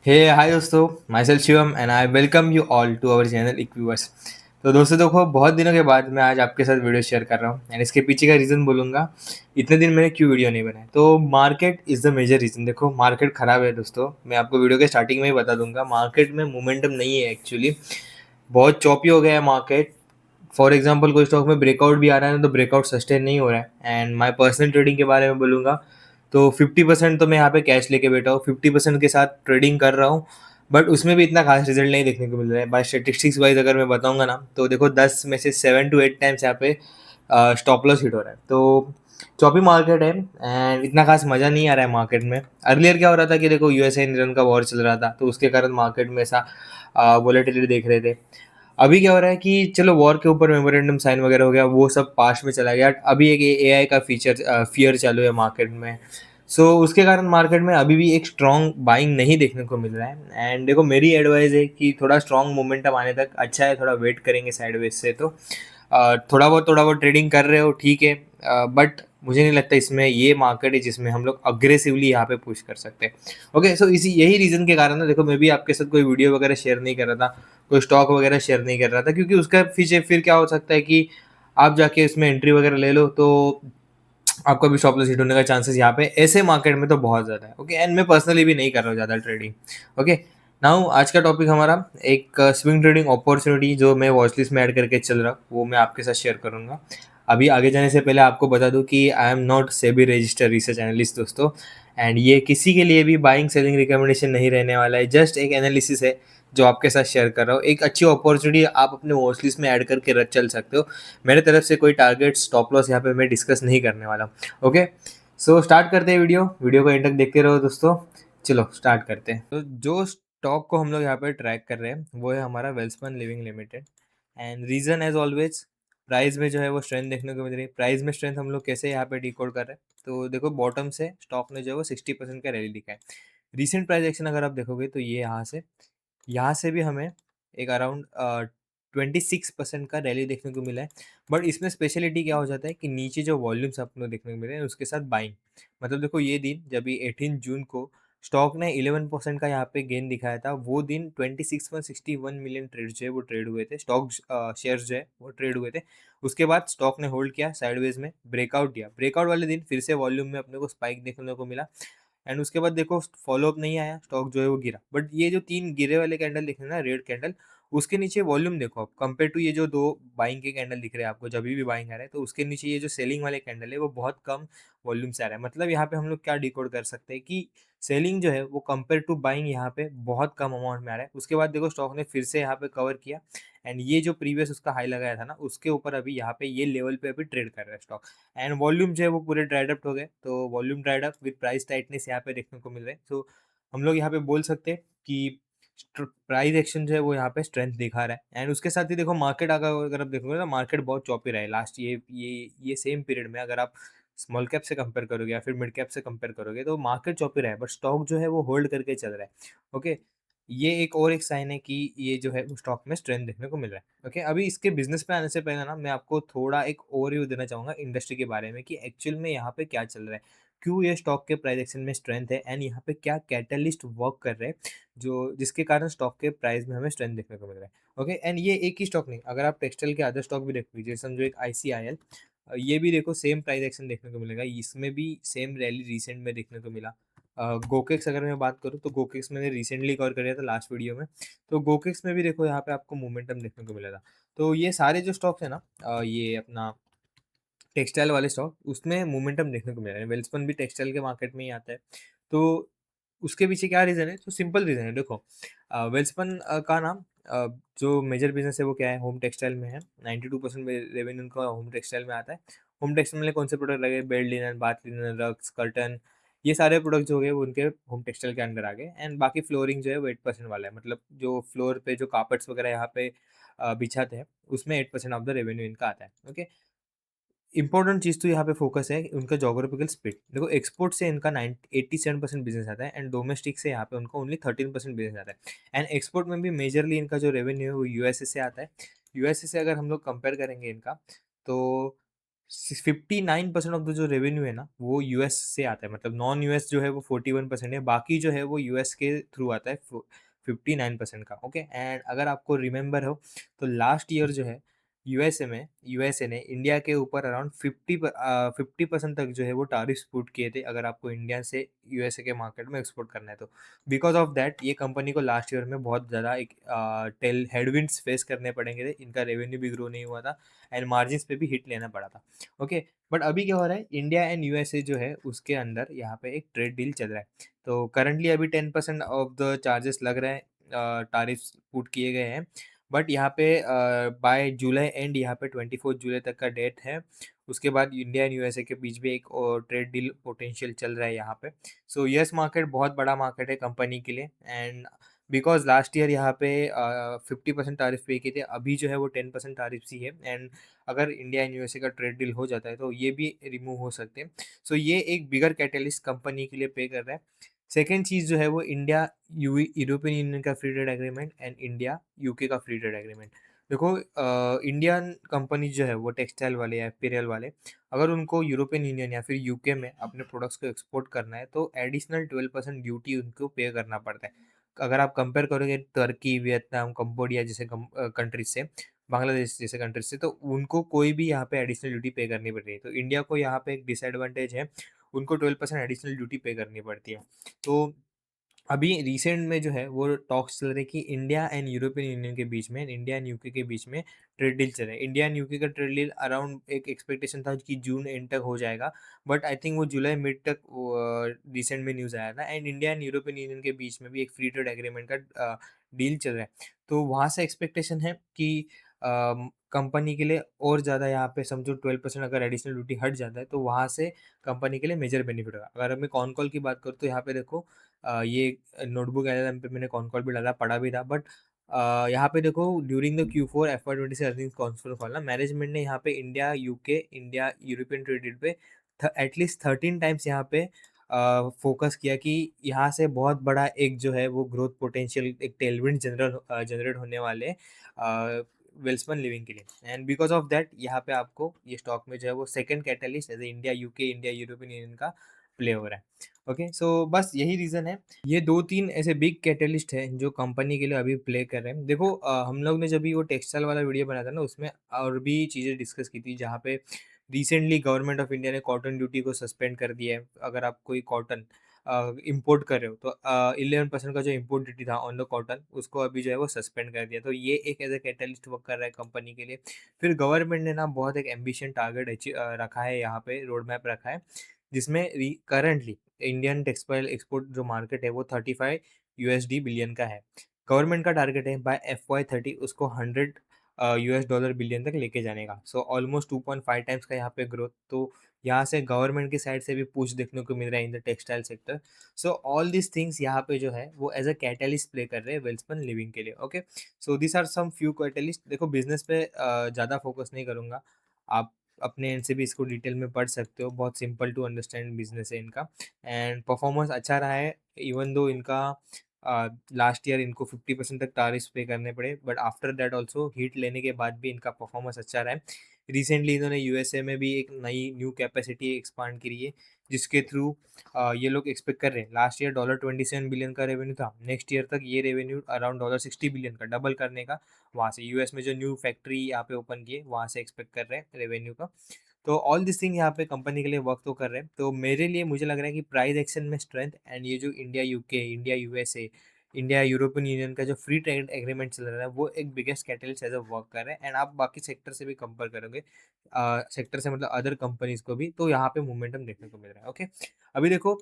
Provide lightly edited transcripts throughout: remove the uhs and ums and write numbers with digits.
हे hi दोस्तों, my self Shivam and I welcome you all to our channel Equiverse. तो दोस्तों देखो, बहुत दिनों के बाद मैं आज आपके साथ वीडियो शेयर कर रहा हूँ एंड इसके पीछे का रीज़न बोलूँगा। इतने दिन मैंने क्यों वीडियो नहीं बनाए, तो market is the major reason. देखो मार्केट ख़राब है दोस्तों, मैं आपको वीडियो के स्टार्टिंग में ही बता दूंगा। मार्केट में मोमेंटम नहीं है एक्चुअली, बहुत चॉपी हो गया है मार्केट। फॉर एग्जांपल कोई स्टॉक में ब्रेकआउट भी आ रहा है ना, तो ब्रेकआउट सस्टेन नहीं हो रहा है। एंड माय पर्सनल ट्रेडिंग के बारे में बोलूँगा तो 50% तो मैं यहाँ पे कैश लेके बैठा हूँ, 50% के साथ ट्रेडिंग कर रहा हूँ। बट उसमें भी इतना खास रिजल्ट नहीं देखने को मिल रहा है। बाय स्टेटिस्टिक्स वाइज अगर मैं बताऊंगा ना, तो देखो 10 में से 7 to 8 टाइम्स यहाँ पे स्टॉप लॉस हिट हो रहा है। तो चॉपी मार्केट है एंड इतना खास मज़ा नहीं आ रहा है मार्केट में। अर्लियर क्या हो रहा था कि देखो यूएसए ईरान का वॉर चल रहा था, तो उसके कारण मार्केट में ऐसा वोलेटिलिटी देख रहे थे। अभी क्या हो रहा है कि चलो वॉर के ऊपर मेमोरेंडम साइन वगैरह हो गया, वो सब पास्ट में चला गया। अभी एक एआई का फीचर फियर चालू है मार्केट में। सो उसके कारण मार्केट में अभी भी एक स्ट्रॉन्ग बाइंग नहीं देखने को मिल रहा है। एंड देखो मेरी एडवाइस है कि थोड़ा स्ट्रॉन्ग मोमेंटम आने तक अच्छा है, थोड़ा वेट करेंगे साइडवेज से। तो थोड़ा बहुत ट्रेडिंग कर रहे हो ठीक है, बट मुझे नहीं लगता इसमें ये मार्केट है जिसमें हम लोग अग्रेसिवली यहाँ पे पुश कर सकते हैं। ओके, सो इसी यही रीज़न के कारण ना, देखो मैं भी आपके साथ कोई वीडियो वगैरह शेयर नहीं कर रहा था, कोई स्टॉक वगैरह शेयर नहीं कर रहा था, क्योंकि उसका पीछे फिर क्या हो सकता है कि आप जाके इसमें एंट्री वगैरह ले लो, तो आपका भी स्टॉप लॉस हिट होने का चांसेस यहाँ पे ऐसे मार्केट में तो बहुत ज़्यादा है। ओके, एंड मैं पर्सनली भी नहीं कर रहा हूँ ज़्यादा ट्रेडिंग। ओके, नाउ आज का टॉपिक हमारा एक स्विंग ट्रेडिंग अपॉर्चुनिटी जो मैं वॉच लिस्ट में ऐड करके चल रहा हूँ, वो मैं आपके साथ शेयर करूँगा। अभी आगे जाने से पहले आपको बता दूं कि I am not SEBI registered research analyst दोस्तों। एंड ये किसी के लिए भी बाइंग सेलिंग रिकमेंडेशन नहीं रहने वाला है, जस्ट एक एनालिसिस है जो आपके साथ शेयर कर रहा हूँ। एक अच्छी अपॉर्चुनिटी आप अपने वॉच लिस्ट में ऐड करके रख चल सकते हो। मेरे तरफ से कोई टारगेट स्टॉप लॉस यहाँ पे मैं डिस्कस नहीं करने वाला हूँ। ओके, सो स्टार्ट करते हैं वीडियो को एंड तक देखते रहो दोस्तों। चलो स्टार्ट करते हैं। तो जो स्टॉक को हम लोग यहाँ पे ट्रैक कर रहे हैं वो है हमारा Welspun living limited. And reason as always, price में जो है वो स्ट्रेंथ देखने को मिल रही है। प्राइस में स्ट्रेंथ हम लोग कैसे यहाँ पे डिकोड कर रहे हैं, तो देखो बॉटम से स्टॉक ने जो है वो 60% का रैली दिखा है। रिसेंट प्राइस एक्शन अगर आप देखोगे तो ये यहाँ से भी हमें एक अराउंड 26% का रैली देखने को मिला है। बट इसमें स्पेशलिटी क्या हो जाता है कि नीचे जो वॉल्यूम्स आपको देखने को मिले हैं उसके साथ बाइंग, मतलब देखो ये दिन जब 18 जून को स्टॉक ने 11% का यहाँ पे गेन दिखाया था, वो दिन 26.61 मिलियन ट्रेड जो है वो ट्रेड हुए थे, स्टॉक शेयर्स जो है वो ट्रेड हुए थे। उसके बाद स्टॉक ने होल्ड किया, साइडवेज में ब्रेकआउट दिया। ब्रेकआउट वाले दिन फिर से वॉल्यूम में अपने को स्पाइक देखने को मिला। एंड उसके बाद देखो फॉलोअप नहीं आया, स्टॉक जो है वो गिरा। बट ये जो तीन गिरे वाले कैंडल दिख रहे हैं ना, रेड कैंडल, उसके नीचे वॉल्यूम देखो आप, कंपेयर टू ये जो दो बाइंग के कैंडल दिख रहे हैं आपको, जब भी बाइंग आ रहा है, तो उसके नीचे ये जो सेलिंग वाले कैंडल है वो बहुत कम वॉल्यूम से आ रहा है। मतलब यहाँ पे हम लोग क्या डिकोड कर सकते हैं कि सेलिंग जो है वो कंपेयर टू बाइंग यहाँ पे बहुत कम अमाउंट में आ रहा है। उसके बाद देखो स्टॉक ने फिर से यहाँ पे कवर किया एंड ये जो प्रीवियस उसका हाई लगाया था ना, उसके ऊपर अभी यहाँ पे ये लेवल पे अभी ट्रेड कर रहा है स्टॉक। एंड वॉल्यूम जो है वो पूरे ड्राइड अप हो गए, तो volume dried up with price tightness यहाँ पे देखने को मिल रहा है। तो हम लोग यहाँ पे बोल सकते हैं कि प्राइस एक्शन जो है वो यहाँ पे स्ट्रेंथ दिखा रहा है। एंड उसके साथ ही देखो मार्केट अगर आप देखोगे ना, मार्केट बहुत चौपी रहा है लास्ट ये सेम पीरियड में। अगर आप स्मॉल कैप से कंपेयर करोगे या फिर मिड कैप से कंपेयर करोगे तो मार्केट चौपी रहा है, बट स्टॉक जो है वो होल्ड करके चल रहा है। ओके, ये एक साइन है कि ये जो है स्टॉक में स्ट्रेंथ देखने को मिल रहा है। ओके, अभी इसके बिजनेस पे आने से पहले ना मैं आपको थोड़ा एक ओवरव्यू देना चाहूँगा इंडस्ट्री के बारे में कि एक्चुअल में यहाँ पे क्या चल रहा है, क्यों ये स्टॉक के प्राइस एक्शन में स्ट्रेंथ है, एंड यहाँ पे क्या कैटलिस्ट वर्क कर रहे हैं जो जिसके कारण स्टॉक के प्राइस में हमें स्ट्रेंथ देखने को मिल रहा है। ओके, एंड ये एक ही स्टॉक नहीं, अगर आप टेक्सटाइल के अदर स्टॉक भी देख लीजिए, समझो एक ICIL, ये भी देखो सेम प्राइस एक्शन देखने को मिलेगा, इसमें भी सेम रैली रिसेंट में देखने को मिला। गोकेक्स अगर मैं बात करूँ तो गोकेक्स मैंने रिसेंटली कवर किया था लास्ट वीडियो में, तो गोकेक्स में भी देखो यहाँ पे आपको मोमेंटम देखने को मिला था। तो ये सारे जो स्टॉक्स है ना, ये अपना टेक्सटाइल वाले स्टॉक, उसमें मोमेंटम देखने को मिला है। वेल्सपन भी टेक्सटाइल के मार्केट में ही आता है। तो उसके पीछे क्या रीज़न है, तो सिंपल रीज़न है। देखो वेल्सपन का नाम, जो मेजर बिजनेस है वो क्या है, होम टेक्सटाइल में है। 92% रेवेन्यू उनका होम टेक्सटाइल में आता है। होम टेक्सटाइल में कौन से प्रोडक्ट लगे, bed linen, bath linen, rugs, curtain, ये सारे प्रोडक्ट जो हो गए वो उनके होम टेक्सटाइल के अंडर आ गए। एंड बाकी फ्लोरिंग जो है वो 8% वाला है, मतलब जो फ्लोर पे जो कार्पेट्स वगैरह यहाँ पे बिछाते हैं, उसमें 8% ऑफ द रेवेन्यू इनका आता है। ओके, इंपॉर्टेंट चीज़ तो यहाँ पे फोकस है उनका जोग्राफिकल स्प्लिट। देखो एक्सपोर्ट से इनका 87% बिजनेस आता है एंड डोमेस्टिक से यहाँ पे उनको ओनली 13% बिजनेस आता है। एंड एक्सपोर्ट में भी मेजरली इनका जो रेवेन्यू है वो यूएसए से आता है। यूएसए से अगर हम लोग कंपेयर करेंगे इनका, तो 59% ऑफ द जो रेवेन्यू है ना, वो यूएस से आता है, मतलब नॉन यूएस जो है वो 41% है, बाकी जो है वो यूएस के थ्रू आता है 59% का। ओके, एंड अगर आपको रिमेंबर हो तो लास्ट ईयर जो है यूएसए ने इंडिया के ऊपर अराउंड 50% तक जो है वो टैरिफ्स पुट किए थे, अगर आपको इंडिया से यूएसए के मार्केट में एक्सपोर्ट करना है तो। बिकॉज ऑफ दैट ये कंपनी को लास्ट ईयर में बहुत ज़्यादा एक टेल हेडविंड्स फेस करने पड़ेंगे थे, इनका रेवेन्यू भी ग्रो नहीं हुआ था एंड मार्जिन्स पे भी हिट लेना पड़ा था। ओके, बट अभी क्या हो रहा है, इंडिया एंड यूएसए जो है उसके अंदर यहाँ पे एक ट्रेड डील चल रहा है। तो करंटली अभी 10% ऑफ द चार्जेस लग रहे हैं, टैरिफ्स पुट किए गए हैं, बट यहाँ पे बाय जुलाई एंड यहाँ पे 24 जुलाई तक का डेट है। उसके बाद इंडिया एंड यूएसए के बीच भी एक ट्रेड डील पोटेंशियल चल रहा है यहाँ पे। सो यस मार्केट बहुत बड़ा मार्केट है कंपनी के लिए, एंड बिकॉज लास्ट ईयर यहाँ पे 50% तारीफ पे किए थे, अभी जो है वो 10% तारीफ ही है, एंड अगर इंडिया एंड यूएसए का ट्रेड डील हो जाता है तो ये भी रिमूव हो सकते हैं। सो ये एक बिगर कैटलिस्ट कंपनी के लिए पे कर रहा है। सेकेंड चीज़ जो है वो इंडिया यूरोपियन यूनियन का free trade agreement and India UK का फ्री ट्रेड एग्रीमेंट। देखो, इंडियन कंपनी जो है वो टेक्सटाइल वाले या अपीयरल वाले, अगर उनको यूरोपियन यूनियन या फिर यूके में अपने प्रोडक्ट्स को एक्सपोर्ट करना है तो एडिशनल 12% ड्यूटी उनको पे करना पड़ता है। अगर आप कंपेयर करोगे तुर्की, वियतनाम, कंबोडिया जैसे कंट्रीज से, बांग्लादेश जैसे कंट्रीज से, तो उनको कोई भी यहाँ पे एडिशनल ड्यूटी पे करनी पड़ रही है। तो इंडिया को यहाँ पे एक डिसएडवांटेज है, उनको 12% एडिशनल ड्यूटी पे करनी पड़ती है। तो अभी रिसेंट में जो है वो टॉक्स चल रहे हैं कि इंडिया एंड यूरोपियन यूनियन के बीच में, इंडिया एंड यूके के बीच में ट्रेड डील चल रहा है। इंडिया एंड यूके का ट्रेड डील अराउंड एक एक्सपेक्टेशन था कि जून एंड तक हो जाएगा, बट आई थिंक वो जुलाई मिड तक रिसेंट में न्यूज़ आया था। And India and European union के बीच में भी एक फ्री ट्रेड एग्रीमेंट का डील चल रहा है। तो वहाँ से एक्सपेक्टेशन है कि कंपनी के लिए और ज़्यादा यहाँ पे समझो 12% अगर एडिशनल ड्यूटी हट जाता है तो वहाँ से कंपनी के लिए मेजर बेनिफिट होगा। अगर मैं कॉन कॉल की बात करूँ तो यहाँ पे देखो, ये नोटबुक एलएलएम पे मैंने कॉन कॉल भी डाला, पढ़ा भी था, बट यहाँ पे देखो during the Q4 FY 2026 earnings conference call ना, मैनेजमेंट ने यहाँ पे India UK, India European trade पे एटलीस्ट 13 टाइम्स यहाँ पे फोकस किया कि यहाँ से बहुत बड़ा एक जो है वो ग्रोथ पोटेंशियल, एक टेलविंड जनरेट होने वाले वेल्सपन लिविंग के लिए। एंड बिकॉज ऑफ दैट यहाँ पे आपको ये स्टॉक में जो है वो second catalyst as India UK, India European Union का प्ले हो रहा है। ओके, सो बस यही रीज़न है। ये 2-3 ऐसे बिग कैटलिस्ट हैं जो कंपनी के लिए अभी प्ले कर रहे हैं। देखो, हम लोग ने जब भी वो टेक्सटाइल वाला वीडियो बनाया था ना, उसमें और भी चीज़ें डिस्कस की थी, जहाँ पे रिसेंटली गवर्नमेंट ऑफ इंडिया ने कॉटन ड्यूटी को सस्पेंड कर दिया है। अगर आप कोई कॉटन इम्पोर्ट कर रहे हो तो 11% का जो इम्पोर्ट ड्यूटी था ऑन द कॉटन, उसको अभी जो है वो सस्पेंड कर दिया। तो ये एक एज अ कैटलिस्ट वर्क कर रहा है कंपनी के लिए। फिर गवर्नमेंट ने ना बहुत एक एम्बिशन टारगेट रखा है, यहाँ पे रोड मैप रखा है, जिसमें करंटली इंडियन टेक्सटाइल एक्सपोर्ट जो मार्केट है वो 35 यूएसडी बिलियन का है। गवर्नमेंट का टारगेट है बाय FY 30 उसको 100 यूएस डॉलर बिलियन तक लेके जाने का। सो ऑलमोस्ट 2.5 टाइम्स का यहाँ पे ग्रोथ। तो यहाँ से गवर्नमेंट की साइड से भी पुश देखने को मिल रहा है in the textile sector. So all this things यहाँ पे जो है वो एज अ कैटलिस्ट प्ले कर रहे हैं वेल्सपन लिविंग के लिए। Okay, so this are some few catalyst. देखो, बिजनेस पे ज़्यादा फोकस नहीं करूँगा, आप अपने एंड से भी इसको डिटेल में पढ़ सकते हो। बहुत सिंपल टू अंडरस्टैंड बिजनेस है इनका, एंड परफॉर्मेंस अच्छा रहा है। इवन दो इनका लास्ट ईयर इनको 50% तक टारिफ्स पे करने पड़े, but after that also heat लेने के बाद भी इनका परफॉर्मेंस अच्छा रहा है। रिसेंटली इन्होंने यूएसए में भी एक नई न्यू कैपेसिटी एक्सपांड करी है, जिसके थ्रू ये लोग एक्सपेक्ट कर रहे हैं, लास्ट ईयर $27 बिलियन का रेवेन्यू था, नेक्स्ट ईयर तक ये रेवेन्यू अराउंड $60 बिलियन का डबल करने का, वहाँ से यूएस में जो न्यू फैक्ट्री यहाँ पे ओपन की है वहाँ से एक्सपेक्ट कर रहे हैं रेवेन्यू का। तो ऑल दिस थिंग यहाँ पे कंपनी के लिए वर्क तो कर रहे हैं। तो मेरे लिए मुझे लग रहा है कि प्राइस एक्शन में स्ट्रेंथ एंड ये जो India UK, India USA, India European Union का जो फ्री ट्रेड एग्रीमेंट चल रहा है वो एक biggest catalyst as a work कर रहे हैं। एंड आप बाकी सेक्टर से भी कंपेयर करोगे, सेक्टर से मतलब अदर कंपनीज को भी, तो यहाँ पे मोमेंटम देखने को मिल रहा है। ओके, अभी देखो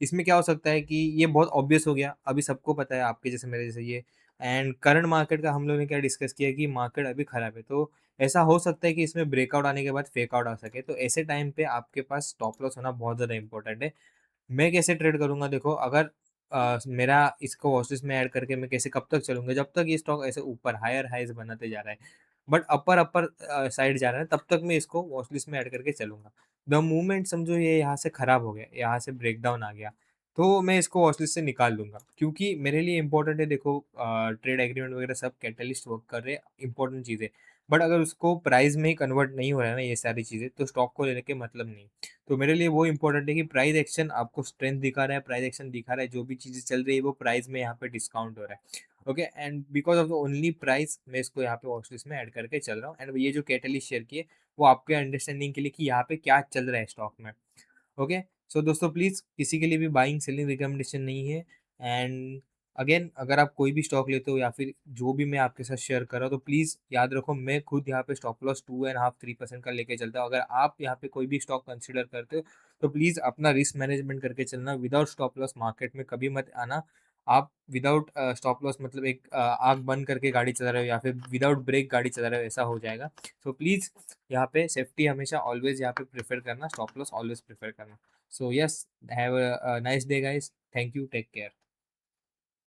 इसमें क्या हो सकता है कि ये बहुत ऑब्वियस हो गया, अभी सबको पता है, आपके जैसे मेरे जैसे ये। एंड करंट मार्केट का हम लोग ने क्या डिस्कस किया कि मार्केट अभी खराब है, तो ऐसा हो सकता है कि इसमें ब्रेकआउट आने के बाद फेक आउट आ सके। तो ऐसे टाइम पे आपके पास स्टॉप लॉस होना बहुत ज़्यादा इंपॉर्टेंट है। मैं कैसे ट्रेड करूँगा, देखो, अगर मेरा इसको वॉचलिस्ट में ऐड करके मैं कैसे कब तक चलूँगा, जब तक ये स्टॉक ऐसे ऊपर हायर हाइज बनाते जा रहा है, बट अपर अपर साइड जा रहा है, तब तक मैं इसको वॉचलिस्ट में ऐड करके चलूँगा। द मोमेंट समझो ये यहाँ से खराब हो गया, यहाँ से ब्रेकडाउन आ गया, तो मैं इसको वॉचलिस्ट से निकाल दूँगा, क्योंकि मेरे लिए इंपॉर्टेंट है। देखो, ट्रेड एग्रीमेंट वगैरह सब कैटलिस्ट वर्क कर रहे हैं, इंपॉर्टेंट चीज़ है। बट अगर उसको प्राइस में ही कन्वर्ट नहीं हो रहा है ना ये सारी चीज़ें, तो स्टॉक को लेने के मतलब नहीं। तो मेरे लिए वो इंपॉर्टेंट है कि प्राइस एक्शन आपको स्ट्रेंथ दिखा रहा है, प्राइस एक्शन दिखा रहा है, जो भी चीज़ें चल रही है वो प्राइस में यहाँ पे डिस्काउंट हो रहा है। Okay, and because of the only price मैं इसको यहाँ पे वॉच लिस्ट में ऐड करके चल रहा हूँ। एंड ये जो कैटलिस्ट शेयर की है वो आपके अंडरस्टैंडिंग के लिए कि यहाँ पे क्या चल रहा है स्टॉक में। ओके, सो दोस्तों प्लीज़ किसी के लिए भी बाइंग सेलिंग रिकमेंडेशन नहीं है। एंड अगेन, अगर आप कोई भी स्टॉक लेते हो या फिर जो भी मैं आपके साथ शेयर कर रहा हूँ, तो प्लीज़ याद रखो मैं खुद यहाँ पे स्टॉप लॉस 2.5-3% का लेके चलता हूँ। अगर आप यहाँ पे कोई भी स्टॉक कंसिडर करते हो तो प्लीज़ अपना रिस्क मैनेजमेंट करके चलना। विदाउट स्टॉप लॉस मार्केट में कभी मत आना। आप विदाउट स्टॉप लॉस मतलब एक आँख बंद करके गाड़ी चला रहे हो या फिर विदाउट ब्रेक गाड़ी चला रहे हो, ऐसा हो जाएगा। सो प्लीज़ यहाँ पे सेफ्टी हमेशा ऑलवेज यहाँ पे प्रेफर करना, स्टॉप लॉस ऑलवेज प्रेफर करना। So yes, have a nice day, guys. Thank you. Take care.